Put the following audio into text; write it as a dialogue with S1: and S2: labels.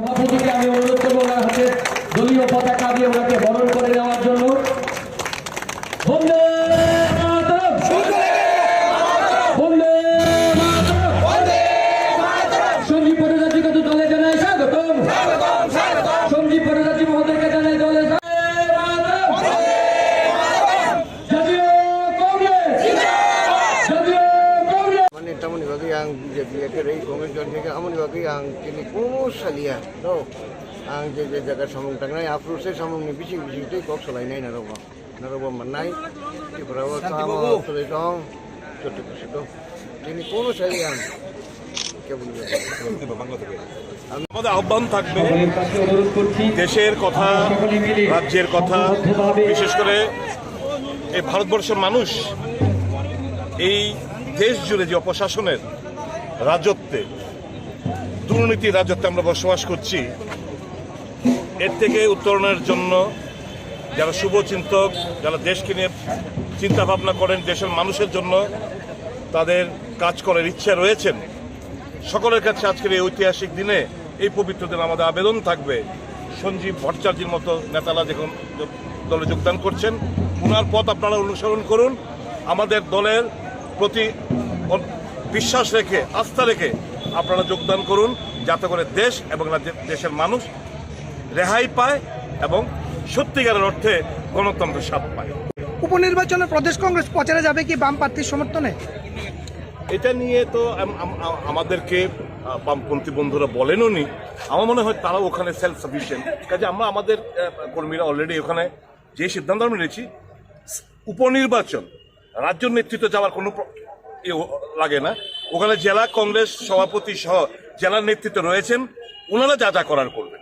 S1: সভাপতিকে আমি অনুরোধ করবো ওনার হাতে দলীয় পতাকা দিয়ে ওনাকে বরণ করে নেওয়ার জন্য। বন্দে মাতরম, বন্দে মাতরম। সঞ্জীব ভট্টাচার্যকে তো দলে জানাই স্বাগতম, সঞ্জীব ভট্টাচার্য মহোদয়কে জানাই দলে
S2: Tamu ni bagi yang dia kira Congress John Hagan, amu ni bagi yang kini pun salia, no, ang jaga samung tengah, after saya samung ni bisi itu kok selain ini naroba manai, di berawal sama sedang, cukup, kini pun salia,
S3: আমাদের আহ্বান থাকবে দেশের কথা, রাজ্যের কথা, বিশেষ করে এই ভারতবর্ষের মানুষ এই দেশ জুড়ে যে অপশাসনের রাজত্বে, দুর্নীতির রাজত্বে আমরা বসবাস করছি, এর থেকে উত্তরণের জন্য যারা শুভচিন্তক, যারা দেশকে নিয়ে চিন্তা ভাবনা করেন, দেশের মানুষের জন্য তাদের কাজ করার ইচ্ছা রয়েছেন, সকলের কাছে আজকের এই ঐতিহাসিক দিনে, এই পবিত্র দিনে আমাদের আবেদন থাকবে সঞ্জীব ভট্টাচার্যের মতো নেতারা যখন দলে যোগদান করছেন, ওনার পথ আপনারা অনুসরণ করুন। আমাদের দলের প্রতি বিশ্বাস রেখে, আস্থা রেখে আপনারা যোগদান করুন, যাতে করে দেশ এবং দেশের মানুষ রেহাই পায় এবং সত্যিকারের অর্থে গণতন্ত্রের স্বাদ পায়।
S4: উপনির্বাচনে প্রদেশ কংগ্রেস প্রচারে যাবে কি বাম প্রার্থীর সমর্থনে?
S3: এটা নিয়ে তো আমাদেরকে বামপন্থী বন্ধুরা বলেনও নি। আমার মনে হয় তারাও ওখানে সেলফ সাফিসিয়েন্ট, কাজে আমরা আমাদের কর্মীরা অলরেডি ওখানে যে সিদ্ধান্ত আমরা নিয়েছি, উপনির্বাচন রাজ্য নেতৃত্ব যাওয়ার কোনো লাগে না, ওখানে জেলা কংগ্রেস সভাপতি সহ জেলার নেতৃত্ব রয়েছেন, ওনারা যা যা করার করবেন।